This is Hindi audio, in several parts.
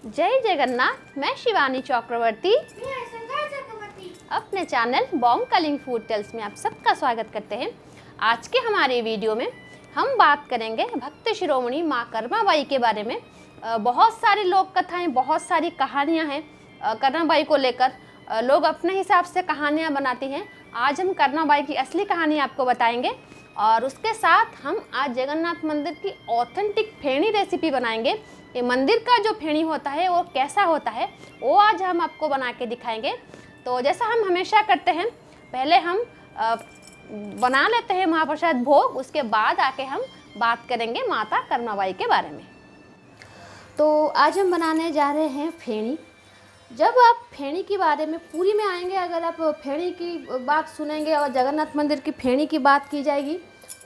जय जगन्नाथ। मैं शिवानी चक्रवर्ती अपने channel Bong calling food tales में आप सबका स्वागत करते हैं। आज के हमारे वीडियो में हम बात करेंगे भक्त शिरोमणि माँ कर्माबाई के बारे में। बहुत सारी लोक कथाएं, बहुत सारी कहानियां हैं कर्माबाई को लेकर। लोग अपने हिसाब से कहानियां बनाती हैं। आज हम कर्माबाई की असली कहानी आपको बताएंगे और उसके साथ हम आज जगन्नाथ मंदिर की ऑथेंटिक फेणी रेसिपी बनाएंगे। ये मंदिर का जो फेणी होता है वो कैसा होता है वो आज हम आपको बना के दिखाएंगे। तो जैसा हम हमेशा करते हैं, पहले हम बना लेते हैं महाप्रसाद भोग, उसके बाद आके हम बात करेंगे माता कर्माबाई के बारे में। तो आज हम बनाने जा रहे हैं फेणी। जब आप फेणी के बारे में पूरी में आएंगे, अगर आप फेणी की बात सुनेंगे और जगन्नाथ मंदिर की फेणी की बात की जाएगी,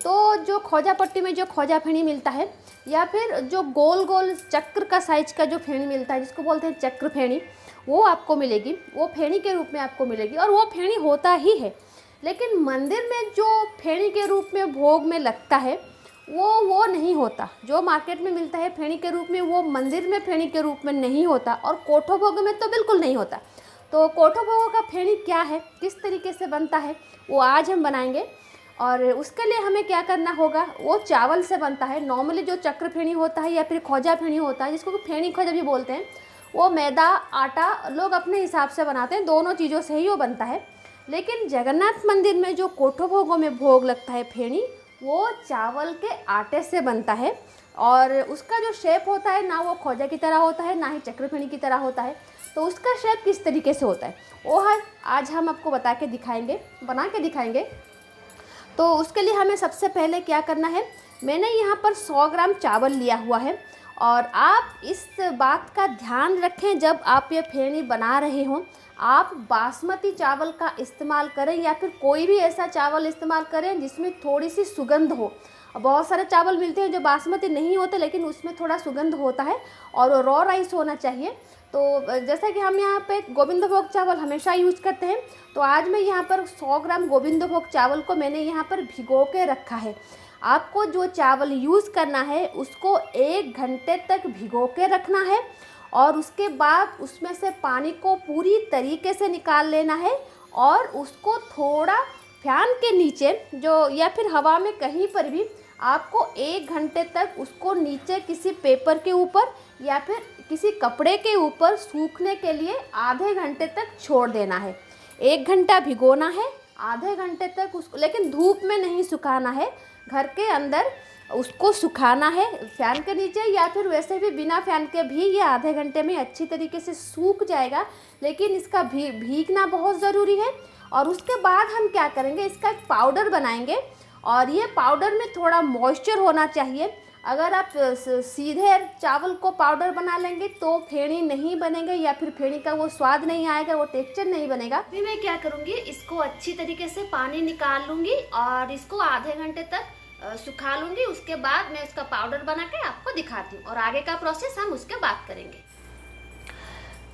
तो जो खोजा पट्टी में जो खोजा फेणी मिलता है या फिर जो गोल गोल चक्र का साइज का जो फेणी मिलता है जिसको बोलते हैं चक्र फेणी, वो आपको मिलेगी। वो फेणी के रूप में आपको मिलेगी और वो फेणी होता ही है। लेकिन मंदिर में जो फेणी के रूप में भोग में लगता है वो नहीं होता। जो मार्केट में मिलता है फेणी के रूप में, वो मंदिर में फेणी के रूप में नहीं होता और कोठो भोग में तो बिल्कुल नहीं होता। तो कोठो भोग का फेणी क्या है, किस तरीके से बनता है, वो आज हम बनाएंगे। और उसके लिए हमें क्या करना होगा, वो चावल से बनता है। नॉर्मली जो चक्र फेणी होता है या फिर खोजा फेणी होता है, जिसको फेणी खोजा भी बोलते हैं, वो मैदा आटा लोग अपने हिसाब से बनाते हैं। दोनों चीज़ों से ही वो बनता है। लेकिन जगन्नाथ मंदिर में जो कोठो भोगों में भोग लगता है फेणी, वो चावल के आटे से बनता है। और उसका जो शेप होता है ना वो खोजा की तरह होता है, ना ही चक्र फेणी की तरह होता है। तो उसका शेप किस तरीके से होता है वो आज हम आपको बता के दिखाएंगे, बना के दिखाएंगे। तो उसके लिए हमें सबसे पहले क्या करना है, मैंने यहाँ पर 100 ग्राम चावल लिया हुआ है। और आप इस बात का ध्यान रखें, जब आप ये फेणी बना रहे हों, आप बासमती चावल का इस्तेमाल करें या फिर कोई भी ऐसा चावल इस्तेमाल करें जिसमें थोड़ी सी सुगंध हो। बहुत सारे चावल मिलते हैं जो बासमती नहीं होते लेकिन उसमें थोड़ा सुगंध होता है, और वो रॉ राइस होना चाहिए। तो जैसा कि हम यहाँ पे गोविंद भोग चावल हमेशा यूज करते हैं, तो आज मैं यहाँ पर 100 ग्राम गोविंद भोग चावल को मैंने यहाँ पर भिगो के रखा है। आपको जो चावल यूज़ करना है उसको 1 घंटे तक भिगो के रखना है और उसके बाद उसमें से पानी को पूरी तरीके से निकाल लेना है और उसको थोड़ा फैन के नीचे जो या फिर हवा में कहीं पर भी आपको 1 घंटे तक उसको नीचे किसी पेपर के ऊपर या फिर किसी कपड़े के ऊपर सूखने के लिए आधे घंटे तक छोड़ देना है। 1 घंटा भिगोना है, आधे घंटे तक उसको, लेकिन धूप में नहीं सुखाना है, घर के अंदर उसको सुखाना है फैन के नीचे, या फिर वैसे भी बिना फैन के भी ये आधे घंटे में अच्छी तरीके से सूख जाएगा। लेकिन इसका भीगना बहुत ज़रूरी है। और उसके बाद हम क्या करेंगे, इसका एक पाउडर बनाएंगे और ये पाउडर में थोड़ा मॉइस्चर होना चाहिए। अगर आप सीधे चावल को पाउडर बना लेंगे तो फेणी नहीं बनेंगे या फिर फेणी का वो स्वाद नहीं आएगा, वो टेक्सचर नहीं बनेगा। अभी मैं क्या करूँगी, इसको अच्छी तरीके से पानी निकाल लूँगी और इसको आधे घंटे तक सुखा लूँगी। उसके बाद मैं इसका पाउडर बना के आपको दिखाती हूँ और आगे का प्रोसेस हम उसके बाद करेंगे।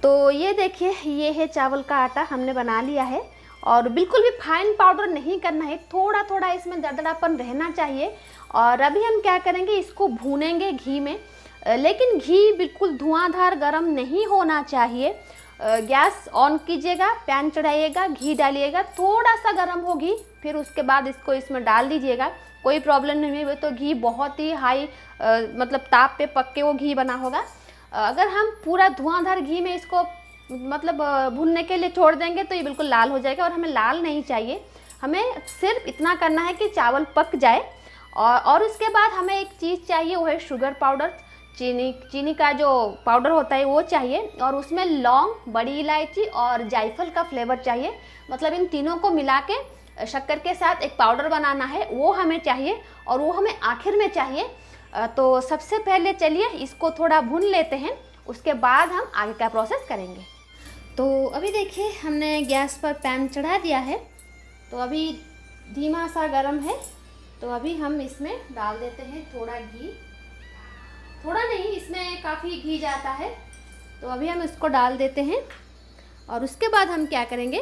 तो ये देखिए, ये है चावल का आटा हमने बना लिया है और बिल्कुल भी फाइन पाउडर नहीं करना है, थोड़ा थोड़ा इसमें दरदरापन रहना चाहिए। और अभी हम क्या करेंगे, इसको भूनेंगे घी में। लेकिन घी बिल्कुल धुआंधार गरम नहीं होना चाहिए। गैस ऑन कीजिएगा, पैन चढ़ाइएगा, घी डालिएगा, थोड़ा सा गर्म हो घी, फिर उसके बाद इसको इसमें डाल दीजिएगा। कोई प्रॉब्लम नहीं है, तो घी बहुत ही हाई मतलब ताप पे पक के वो घी बना होगा। अगर हम पूरा धुआंधार घी में इसको मतलब भूनने के लिए छोड़ देंगे तो ये बिल्कुल लाल हो जाएगा और हमें लाल नहीं चाहिए। हमें सिर्फ इतना करना है कि चावल पक जाए। और उसके बाद हमें एक चीज़ चाहिए, वो है शुगर पाउडर। चीनी का जो पाउडर होता है वो चाहिए, और उसमें लौंग, बड़ी इलायची और जायफल का फ्लेवर चाहिए। मतलब इन तीनों को मिला के शक्कर के साथ एक पाउडर बनाना है, वो हमें चाहिए और वो हमें आखिर में चाहिए। तो सबसे पहले चलिए इसको थोड़ा भून लेते हैं, उसके बाद हम आगे का प्रोसेस करेंगे। तो अभी देखिए, हमने गैस पर पैन चढ़ा दिया है, तो अभी धीमा सा गर्म है। तो अभी हम इसमें डाल देते हैं थोड़ा घी, थोड़ा नहीं, इसमें काफ़ी घी जाता है। तो अभी हम इसको डाल देते हैं और उसके बाद हम क्या करेंगे,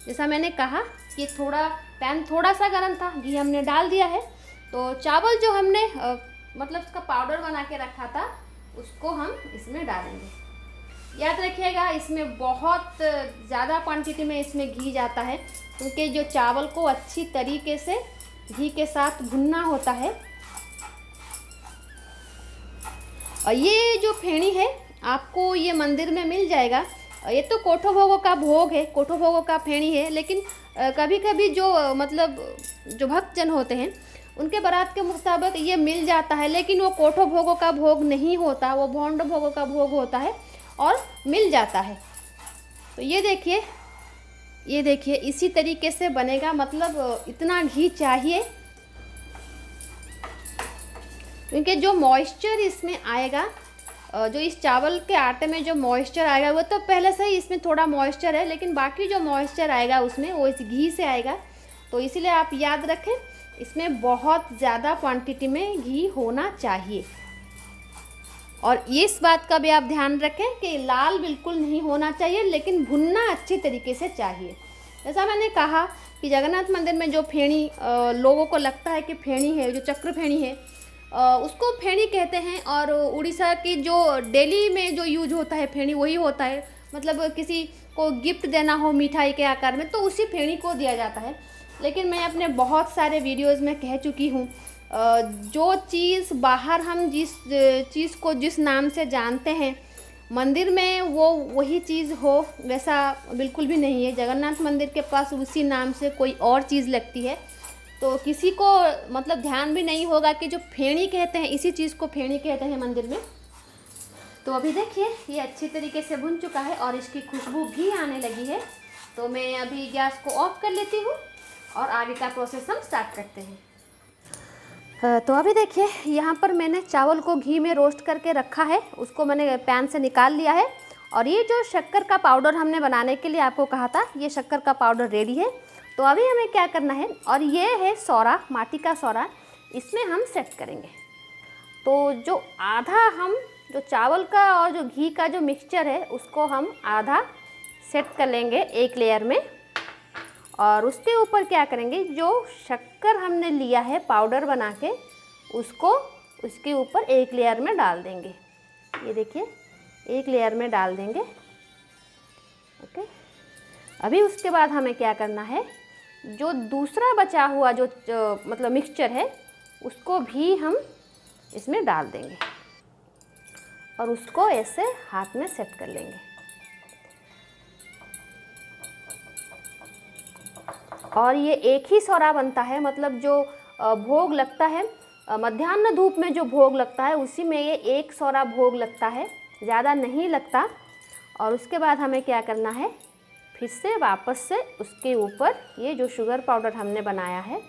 जैसा मैंने कहा कि पैन थोड़ा सा गर्म था, घी हमने डाल दिया है। तो चावल जो हमने मतलब उसका पाउडर बना के रखा था उसको हम इसमें डालेंगे। याद रखिएगा इसमें बहुत ज़्यादा क्वांटिटी में इसमें घी जाता है, क्योंकि जो चावल को अच्छी तरीके से घी के साथ भुनना होता है। और ये जो फेणी है आपको ये मंदिर में मिल जाएगा। ये तो कोठो भोगों का भोग है, कोठो भोगों का फेणी है, लेकिन कभी कभी जो मतलब जो भक्तजन होते हैं उनके बारात के मुताबिक ये मिल जाता है, लेकिन वो कोठो भोगों का भोग नहीं होता, वो भोंड भोगों का भोग होता है और मिल जाता है। तो ये देखिए इसी तरीके से बनेगा, मतलब इतना घी चाहिए, क्योंकि जो मॉइस्चर इसमें आएगा, जो इस चावल के आटे में जो मॉइस्चर आएगा वो तो पहले से ही इसमें थोड़ा मॉइस्चर है, लेकिन बाकी जो मॉइस्चर आएगा उसमें वो इस घी से आएगा। तो इसीलिए आप याद रखें इसमें बहुत ज़्यादा क्वांटिटी में घी होना चाहिए। और इस बात का भी आप ध्यान रखें कि लाल बिल्कुल नहीं होना चाहिए, लेकिन भुनना अच्छी तरीके से चाहिए। जैसा मैंने कहा कि जगन्नाथ मंदिर में जो फेणी लोगों को लगता है कि फेणी है, जो चक्र फेणी है, उसको फेणी कहते हैं। और उड़ीसा की जो डेली में जो यूज होता है फेणी वही होता है, मतलब किसी को गिफ्ट देना हो मिठाई के आकार में तो उसी फेणी को दिया जाता है। लेकिन मैं अपने बहुत सारे वीडियोस में कह चुकी हूँ, जो चीज़ बाहर हम जिस चीज़ को जिस नाम से जानते हैं मंदिर में वो वही चीज़ हो, वैसा बिल्कुल भी नहीं है। जगन्नाथ मंदिर के पास उसी नाम से कोई और चीज़ लगती है, तो किसी को मतलब ध्यान भी नहीं होगा कि जो फेणी कहते हैं इसी चीज़ को फेणी कहते हैं मंदिर में। तो अभी देखिए ये अच्छी तरीके से भुन चुका है और इसकी खुशबू भी आने लगी है। तो मैं अभी गैस को ऑफ कर लेती हूँ और आगे का प्रोसेस हम स्टार्ट करते हैं। तो अभी देखिए यहाँ पर मैंने चावल को घी में रोस्ट करके रखा है, उसको मैंने पैन से निकाल लिया है। और ये जो शक्कर का पाउडर हमने बनाने के लिए आपको कहा था, ये शक्कर का पाउडर रेडी है। तो अभी हमें क्या करना है, और ये है सौरा, माटी का सौरा, इसमें हम सेट करेंगे। तो जो आधा हम जो चावल का और जो घी का जो मिक्सचर है उसको हम आधा सेट कर लेंगे एक लेयर में, और उसके ऊपर क्या करेंगे, जो शक्कर हमने लिया है पाउडर बना के उसको उसके ऊपर एक लेयर में डाल देंगे। ये देखिए एक लेयर में डाल देंगे। ओके, अभी उसके बाद हमें क्या करना है, जो दूसरा बचा हुआ जो मतलब मिक्सचर है उसको भी हम इसमें डाल देंगे और उसको ऐसे हाथ में सेट कर लेंगे। और ये एक ही सौरा बनता है, मतलब जो भोग लगता है मध्याह्न धूप में जो भोग लगता है उसी में ये एक सौरा भोग लगता है, ज़्यादा नहीं लगता। और उसके बाद हमें क्या करना है, फिर से वापस से उसके ऊपर ये जो शुगर पाउडर हमने बनाया है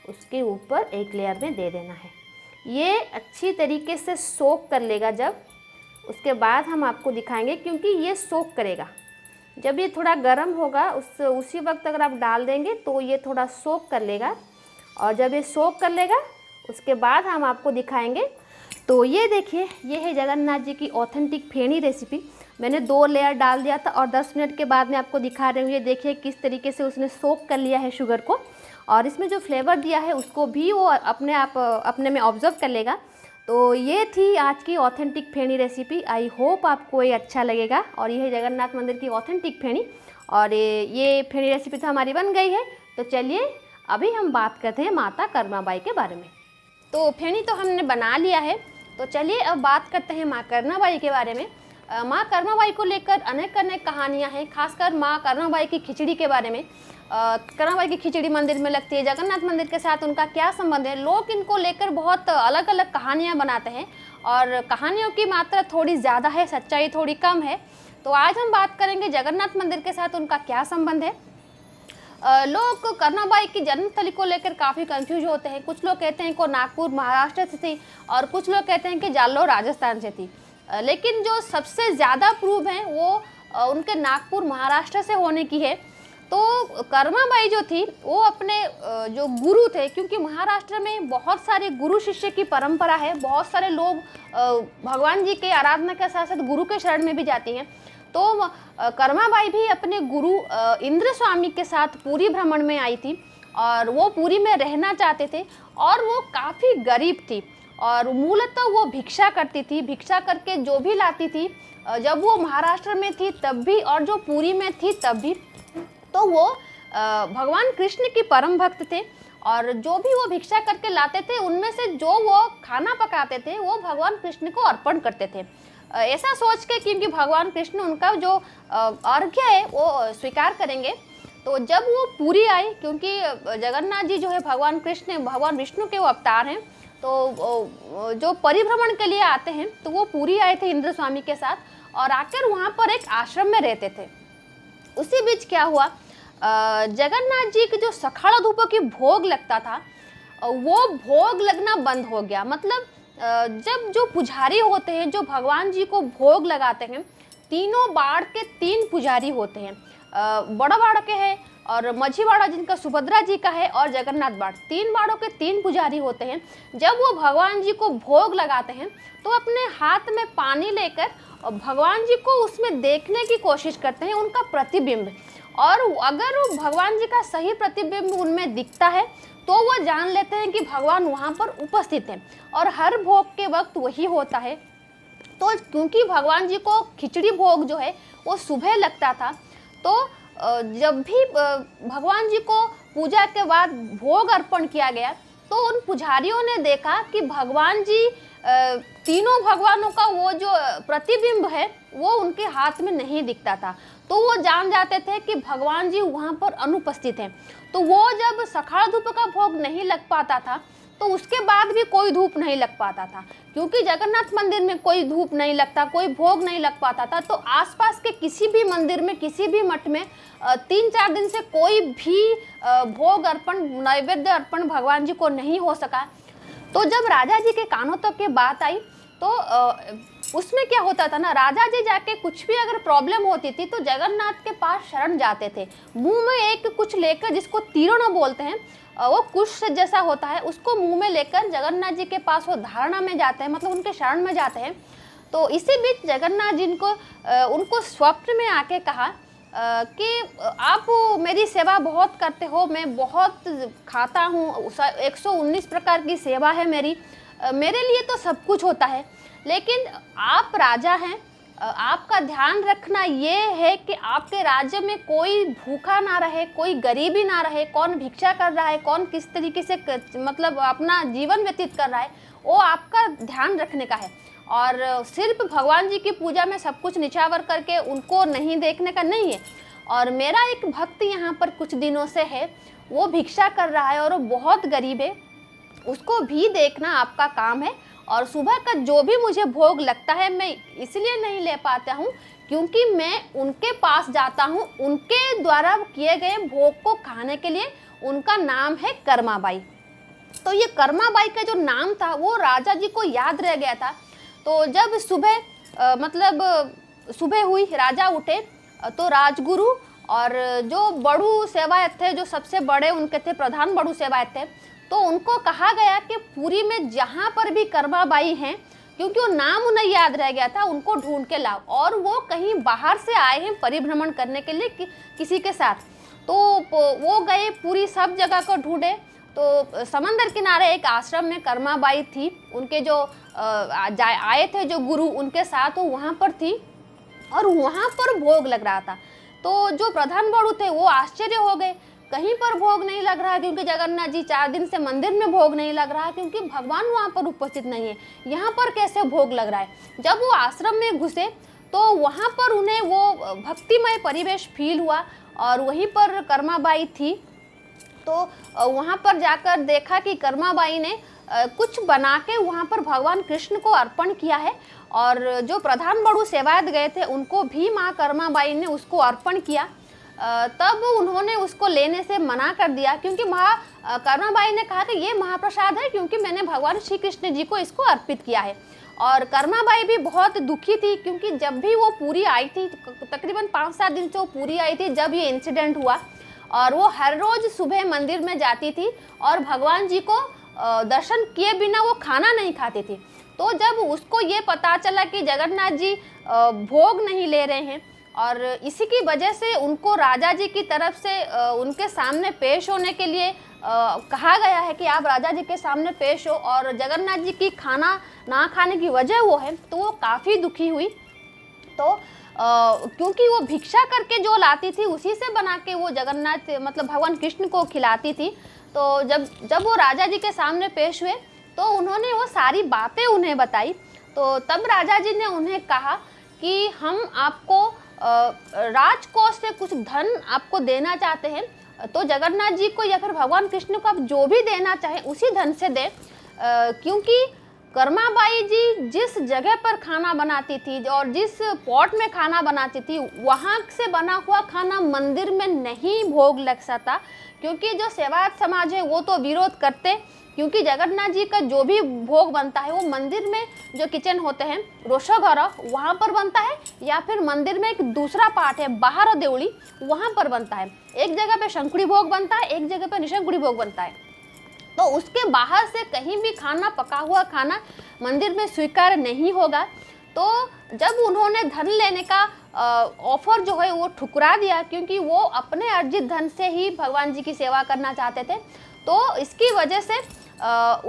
उसके ऊपर एक लेयर में दे देना है। ये अच्छी तरीके से सोक कर लेगा जब, उसके बाद हम आपको दिखाएंगे, क्योंकि ये सोक करेगा। जब ये थोड़ा गर्म होगा उसी वक्त अगर आप डाल देंगे तो ये थोड़ा सोक कर लेगा, और जब ये सोक कर लेगा उसके बाद हम आपको दिखाएंगे। तो ये देखिए ये है जगन्नाथ जी की ऑथेंटिक फेणी रेसिपी। मैंने 2 लेयर डाल दिया था और 10 मिनट के बाद मैं आपको दिखा रही हूँ। ये देखिए किस तरीके से उसने सोक कर लिया है शुगर को, और इसमें जो फ्लेवर दिया है उसको भी वो अपने में ऑब्जर्व कर लेगा। तो ये थी आज की authentic feni recipe. I hope आपको ये अच्छा लगेगा। और ये है जगन्नाथ मंदिर की ऑथेंटिक फेणी, और ये फेणी रेसिपी तो हमारी बन गई है। तो चलिए अभी हम बात करते हैं माता कर्माबाई के बारे में। तो फेणी तो हमने बना लिया है, तो चलिए अब बात करते हैं माँ कर्माबाई के बारे में। माँ कर्माबाई को लेकर अनेक कहानियाँ हैं, खासकर माँ कर्माबाई की खिचड़ी के बारे में। कर्माबाई की खिचड़ी मंदिर में लगती है, जगन्नाथ मंदिर के साथ उनका क्या संबंध है, लोग इनको लेकर बहुत अलग अलग कहानियाँ बनाते हैं, और कहानियों की मात्रा थोड़ी ज़्यादा है, सच्चाई थोड़ी कम है। तो आज हम बात करेंगे जगन्नाथ मंदिर के साथ उनका क्या संबंध है। लोग कर्माबाई की जन्मस्थली को लेकर काफ़ी कंफ्यूज होते हैं। कुछ लोग कहते हैं कि नागपुर महाराष्ट्र से थी, और कुछ लोग कहते हैं कि जालौर राजस्थान से थी। लेकिन जो सबसे ज़्यादा प्रूव है वो उनके नागपुर महाराष्ट्र से होने की है। तो कर्माबाई जो थी वो अपने जो गुरु थे, क्योंकि महाराष्ट्र में बहुत सारे गुरु शिष्य की परंपरा है, बहुत सारे लोग भगवान जी के आराधना के साथ साथ गुरु के शरण में भी जाती हैं। तो कर्माबाई भी अपने गुरु इंद्र स्वामी के साथ पुरी भ्रमण में आई थी, और वो पुरी में रहना चाहते थे, और वो काफ़ी गरीब थी, और मूलतः वो भिक्षा करती थी। भिक्षा करके जो भी लाती थी जब वो महाराष्ट्र में थी तब भी और जो पुरी में थी तब भी, तो वो भगवान कृष्ण की परम भक्त थे और जो भी वो भिक्षा करके लाते थे उनमें से जो वो खाना पकाते थे वो भगवान कृष्ण को अर्पण करते थे। ऐसा सोच के क्योंकि भगवान कृष्ण उनका जो अर्घ्य है वो स्वीकार करेंगे। तो जब वो पुरी आए, क्योंकि जगन्नाथ जी जो है भगवान कृष्ण भगवान विष्णु के वो अवतार हैं, तो जो परिभ्रमण के लिए आते हैं तो वो पुरी आए थे इंद्र स्वामी के साथ और आकर वहाँ पर एक आश्रम में रहते थे। उसी बीच क्या हुआ, जगन्नाथ जी के जो सखाड़ा धूपों की भोग लगता था वो भोग लगना बंद हो गया। मतलब जब जो पुजारी होते हैं जो भगवान जी को भोग लगाते हैं, तीनों बाड़ के 3 पुजारी होते हैं, बड़ा बाड़ के हैं और माझी बाड़ा जिनका सुभद्रा जी का है और जगन्नाथ बाड़, 3 बाड़ों के 3 पुजारी होते हैं। जब वो भगवान जी को भोग लगाते हैं तो अपने हाथ में पानी लेकर भगवान जी को उसमें देखने की कोशिश करते हैं, उनका प्रतिबिंब, और अगर वो भगवान जी का सही प्रतिबिंब उनमें दिखता है तो वो जान लेते हैं कि भगवान वहाँ पर उपस्थित हैं। और हर भोग के वक्त वही होता है। तो क्योंकि भगवान जी को खिचड़ी भोग जो है वो सुबह लगता था, तो जब भी भगवान जी को पूजा के बाद भोग अर्पण किया गया तो उन पुजारियों ने देखा कि भगवान जी तीनों भगवानों का वो जो प्रतिबिंब है वो उनके हाथ में नहीं दिखता था। तो वो जान जाते थे कि भगवान जी वहाँ पर अनुपस्थित हैं। तो वो जब सखाड़ा धूप का भोग नहीं लग पाता था तो उसके बाद भी कोई धूप नहीं लग पाता था, क्योंकि जगन्नाथ मंदिर में कोई धूप नहीं लगता, कोई भोग नहीं लग पाता था। तो आसपास के किसी भी मंदिर में, किसी भी मठ में 3-4 दिन से कोई भी भोग अर्पण, नैवेद्य अर्पण भगवान जी को नहीं हो सका। तो जब राजा जी के कानों तक की बात आई तो उसमें क्या होता था ना, राजा जी जाके कुछ भी अगर प्रॉब्लम होती थी तो जगन्नाथ के पास शरण जाते थे। मुंह में एक कुछ लेकर, जिसको तीरण बोलते हैं, वो कुश जैसा होता है, उसको मुंह में लेकर जगन्नाथ जी के पास वो धारणा में जाते हैं, मतलब उनके शरण में जाते हैं। तो इसी बीच जगन्नाथ जी उनको स्वप्न में आके कहा कि आप मेरी सेवा बहुत करते हो, मैं बहुत खाता हूँ, 119 प्रकार की सेवा है मेरी, मेरे लिए तो सब कुछ होता है, लेकिन आप राजा हैं, आपका ध्यान रखना ये है कि आपके राज्य में कोई भूखा ना रहे, कोई गरीबी ना रहे, कौन भिक्षा कर रहा है, कौन किस तरीके से मतलब अपना जीवन व्यतीत कर रहा है, वो आपका ध्यान रखने का है। और सिर्फ भगवान जी की पूजा में सब कुछ निछावर करके उनको नहीं देखने का नहीं है। और मेरा एक भक्त यहाँ पर कुछ दिनों से है, वो भिक्षा कर रहा है और वो बहुत गरीब है, उसको भी देखना आपका काम है। और सुबह का जो भी मुझे भोग लगता है मैं इसलिए नहीं ले पाता हूँ क्योंकि मैं उनके पास जाता हूँ, उनके द्वारा किए गए भोग को खाने के लिए। उनका नाम है कर्माबाई। तो ये कर्माबाई का जो नाम था वो राजा जी को याद रह गया था। तो जब सुबह मतलब सुबह हुई, राजा उठे तो राजगुरु और जो बड़ू सेवायत थे, जो सबसे बड़े उनके थे, प्रधान बड़ू सेवायत थे, तो उनको कहा गया कि पुरी में जहाँ पर भी कर्माबाई हैं, क्योंकि वो नाम उन्हें याद रह गया था, उनको ढूंढ के लाओ। और वो कहीं बाहर से आए हैं परिभ्रमण करने के लिए किसी के साथ। तो वो गए, पूरी सब जगह को ढूंढे। तो समंदर किनारे एक आश्रम में कर्माबाई थी, उनके जो आए थे जो गुरु, उनके साथ वो वहाँ पर थी और वहाँ पर भोग लग रहा था। तो जो प्रधान बड़ू थे वो आश्चर्य हो गए, कहीं पर भोग नहीं लग रहा है, क्योंकि जगन्नाथ जी 4 दिन से मंदिर में भोग नहीं लग रहा है, क्योंकि भगवान वहाँ पर उपस्थित नहीं है, यहाँ पर कैसे भोग लग रहा है। जब वो आश्रम में घुसे तो वहाँ पर उन्हें वो भक्तिमय परिवेश फील हुआ और वहीं पर कर्माबाई थी। तो वहाँ पर जाकर देखा कि कर्माबाई ने कुछ बना के वहाँ पर भगवान कृष्ण को अर्पण किया है। और जो प्रधान बड़ू सेवायत गए थे उनको भी माँ कर्माबाई ने उसको अर्पण किया। तब उन्होंने उसको लेने से मना कर दिया, क्योंकि कर्माबाई ने कहा कि ये महाप्रसाद है, क्योंकि मैंने भगवान श्री कृष्ण जी को इसको अर्पित किया है। और कर्माबाई भी बहुत दुखी थी, क्योंकि जब भी वो पूरी आई थी, तकरीबन 5-7 दिन से वो पूरी आई थी जब ये इंसिडेंट हुआ, और वो हर रोज़ सुबह मंदिर में जाती थी और भगवान जी को दर्शन किए बिना वो खाना नहीं खाती थी। तो जब उसको ये पता चला कि जगन्नाथ जी भोग नहीं ले रहे हैं और इसी की वजह से उनको राजा जी की तरफ से उनके सामने पेश होने के लिए कहा गया है कि आप राजा जी के सामने पेश हो, और जगन्नाथ जी की खाना ना खाने की वजह वो है, तो वो काफ़ी दुखी हुई। तो क्योंकि वो भिक्षा करके जो लाती थी उसी से बना के वो जगन्नाथ मतलब भगवान कृष्ण को खिलाती थी। तो जब वो राजा जी के सामने पेश हुए तो उन्होंने वो सारी बातें उन्हें बताई। तो तब राजा जी ने उन्हें कहा कि हम आपको राजकोष से कुछ धन आपको देना चाहते हैं, तो जगन्नाथ जी को या फिर भगवान कृष्ण को आप जो भी देना चाहें उसी धन से दें, क्योंकि कर्माबाई जी जिस जगह पर खाना बनाती थी और जिस पॉट में खाना बनाती थी वहाँ से बना हुआ खाना मंदिर में नहीं भोग लग सकता, क्योंकि जो सेवायत समाज है वो तो विरोध करते, क्योंकि जगन्नाथ जी का जो भी भोग बनता है वो मंदिर में जो किचन होते हैं रोशोघर वहाँ पर बनता है, या फिर मंदिर में एक दूसरा पार्ट है बाहर देवड़ी वहाँ पर बनता है। एक जगह पे शंकुड़ी भोग बनता है, एक जगह पे निशंकुड़ी भोग बनता है। तो उसके बाहर से कहीं भी खाना, पका हुआ खाना मंदिर में स्वीकार नहीं होगा। तो जब उन्होंने धन लेने का ऑफर जो है वो ठुकरा दिया, क्योंकि वो अपने अर्जित धन से ही भगवान जी की सेवा करना चाहते थे, तो इसकी वजह से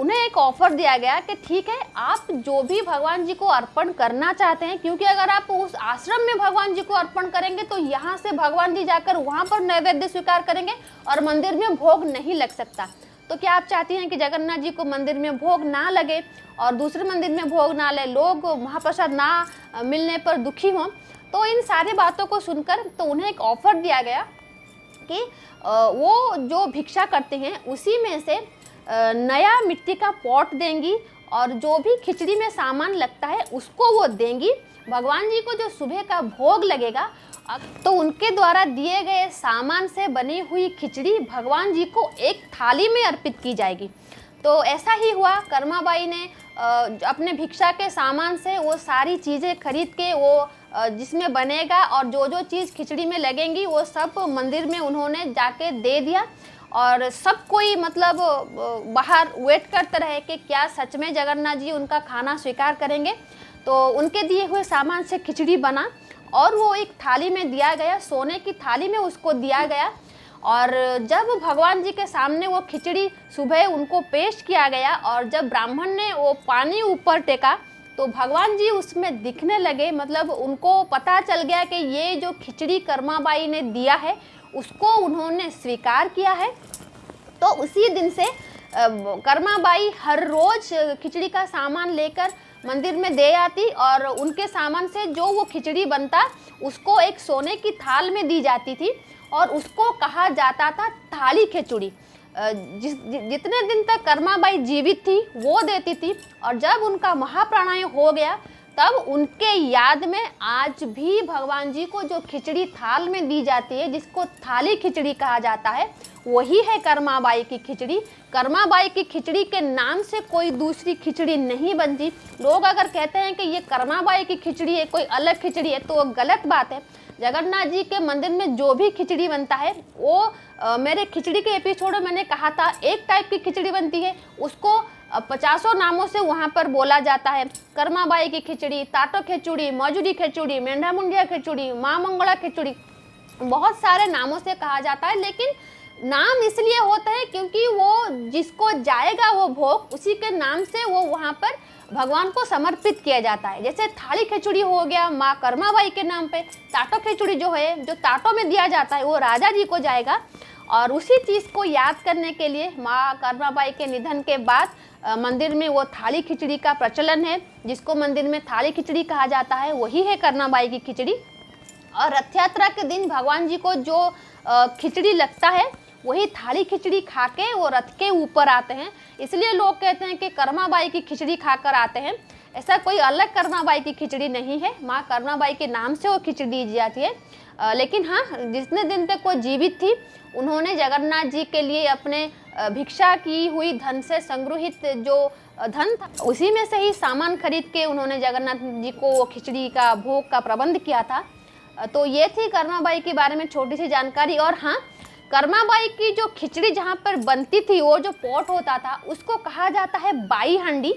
उन्हें एक ऑफर दिया गया कि ठीक है, आप जो भी भगवान जी को अर्पण करना चाहते हैं, क्योंकि अगर आप उस आश्रम में भगवान जी को अर्पण करेंगे तो यहाँ से भगवान जी जाकर वहाँ पर नैवेद्य स्वीकार करेंगे और मंदिर में भोग नहीं लग सकता। तो क्या आप चाहती हैं कि जगन्नाथ जी को मंदिर में भोग ना लगे और दूसरे मंदिर में भोग ना ले, लोग महाप्रसाद ना मिलने पर दुखी हों? तो इन सारी बातों को सुनकर तो उन्हें एक ऑफर दिया गया कि वो जो भिक्षा करते हैं उसी में से नया मिट्टी का पॉट देंगी और जो भी खिचड़ी में सामान लगता है उसको वो देंगी। भगवान जी को जो सुबह का भोग लगेगा तो उनके द्वारा दिए गए सामान से बनी हुई खिचड़ी भगवान जी को एक थाली में अर्पित की जाएगी। तो ऐसा ही हुआ, कर्माबाई ने अपने भिक्षा के सामान से वो सारी चीज़ें खरीद के वो जिसमें बनेगा और जो जो चीज़ खिचड़ी में लगेंगी वो सब मंदिर में उन्होंने जाके दे दिया। और सब कोई मतलब बाहर वेट करते रहे कि क्या सच में जगन्नाथ जी उनका खाना स्वीकार करेंगे। तो उनके दिए हुए सामान से खिचड़ी बना और वो एक थाली में दिया गया, सोने की थाली में उसको दिया गया। और जब भगवान जी के सामने वो खिचड़ी सुबह उनको पेश किया गया और जब ब्राह्मण ने वो पानी ऊपर टेका तो भगवान जी उसमें दिखने लगे, मतलब उनको पता चल गया कि ये जो खिचड़ी कर्माबाई ने दिया है उसको उन्होंने स्वीकार किया है। तो उसी दिन से कर्माबाई हर रोज़ खिचड़ी का सामान लेकर मंदिर में दे आती और उनके सामान से जो वो खिचड़ी बनता उसको एक सोने की थाल में दी जाती थी और उसको कहा जाता था थाली खिचड़ी। जितने दिन तक कर्माबाई जीवित थी वो देती थी और जब उनका महाप्राणाय हो गया तब उनके याद में आज भी भगवान जी को जो खिचड़ी थाल में दी जाती है जिसको थाली खिचड़ी कहा जाता है वही है कर्माबाई की खिचड़ी। कर्माबाई की खिचड़ी के नाम से कोई दूसरी खिचड़ी नहीं बनती। लोग अगर कहते हैं कि ये कर्माबाई की खिचड़ी है, कोई अलग खिचड़ी है, तो वो गलत बात है। जगन्नाथ जी के मंदिर में जो भी खिचड़ी बनता है वो मेरे खिचड़ी के एपिसोड में मैंने कहा था एक टाइप की खिचड़ी बनती है, उसको 50 नामों से वहाँ पर बोला जाता है। कर्माबाई की खिचड़ी, ताटो खिचड़ी, मौजूदी खिचड़ी, मेंढा मुंडिया खिचड़ी, माँ मंगला खिचड़ी, बहुत सारे नामों से कहा जाता है। लेकिन नाम इसलिए होता है क्योंकि वो जिसको जाएगा वो भोग उसी के नाम से वो वहाँ पर भगवान को समर्पित किया जाता है। जैसे थाली खिचड़ी हो गया माँ कर्माबाई के नाम पे, ताटो खिचड़ी जो है जो ताटो में दिया जाता है वो राजा जी को जाएगा। और उसी चीज़ को याद करने के लिए माँ कर्माबाई के निधन के बाद मंदिर में वो थाली खिचड़ी का प्रचलन है, जिसको मंदिर में थाली खिचड़ी कहा जाता है, वही है कर्माबाई की खिचड़ी। और रथ यात्रा के दिन भगवान जी को जो खिचड़ी लगता है वही थाली खिचड़ी खा के वो रथ के ऊपर आते हैं, इसलिए लोग कहते हैं कि कर्माबाई की खिचड़ी खाकर आते हैं। ऐसा कोई अलग कर्माबाई की खिचड़ी नहीं है, माँ कर्माबाई के नाम से वो खिचड़ी दी जाती है। लेकिन हाँ, जितने दिन तक वो जीवित थी उन्होंने जगन्नाथ जी के लिए अपने भिक्षा की हुई धन से संग्रहित जो धन था उसी में से ही सामान खरीद के उन्होंने जगन्नाथ जी को वो खिचड़ी का भोग का प्रबंध किया था। तो ये थी कर्माबाई के बारे में छोटी सी जानकारी। और हाँ, कर्माबाई की जो खिचड़ी जहाँ पर बनती थी वो जो पॉट होता था उसको कहा जाता है बाई हांडी।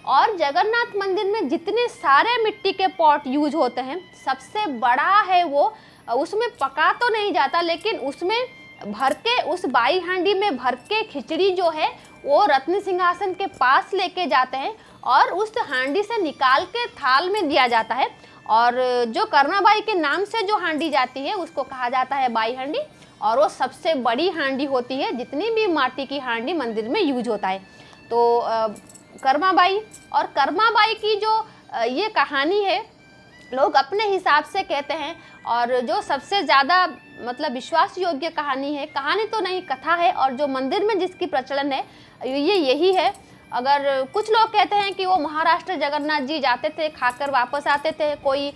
और जगन्नाथ मंदिर में जितने सारे मिट्टी के पॉट यूज होते हैं सबसे बड़ा है वो, उसमें पका तो नहीं जाता लेकिन उसमें भर के उस बाई हांडी में भर के खिचड़ी जो है वो रत्न सिंहासन के पास लेके जाते हैं और उस हांडी से निकाल के थाल में दिया जाता है और जो करमाबाई के नाम से जो हांडी जाती है उसको कहा जाता है बाई हांडी, और वो सबसे बड़ी हांडी होती है जितनी भी माटी की हांडी मंदिर में यूज होता है। तो करमाबाई और करमाबाई की जो ये कहानी है लोग अपने हिसाब से कहते हैं, और जो सबसे ज़्यादा मतलब विश्वास योग्य कहानी है, कहानी तो नहीं कथा है, और जो मंदिर में जिसकी प्रचलन है ये यही है। अगर कुछ लोग कहते हैं कि वो महाराष्ट्र जगन्नाथ जी जाते थे, खाकर वापस आते थे, कोई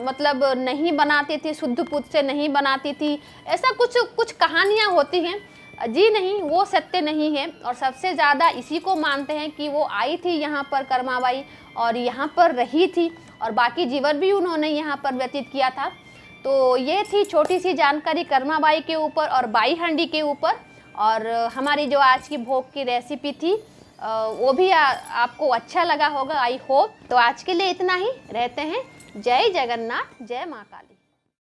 मतलब नहीं बनाती थी, शुद्ध पुत से नहीं बनाती थी, ऐसा कुछ कहानियाँ होती हैं। जी नहीं, वो सत्य नहीं है। और सबसे ज़्यादा इसी को मानते हैं कि वो आई थी यहाँ पर करमाबाई और यहाँ पर रही थी, और बाकी जीवन भी उन्होंने यहाँ पर व्यतीत किया था। तो ये थी छोटी सी जानकारी करमाबाई के ऊपर और बाई हांडी के ऊपर। और हमारी जो आज की भोग की रेसिपी थी वो भी आपको अच्छा लगा होगा, आई होप। तो आज के लिए इतना ही, रहते हैं। जय जगन्नाथ, जय माँ काली।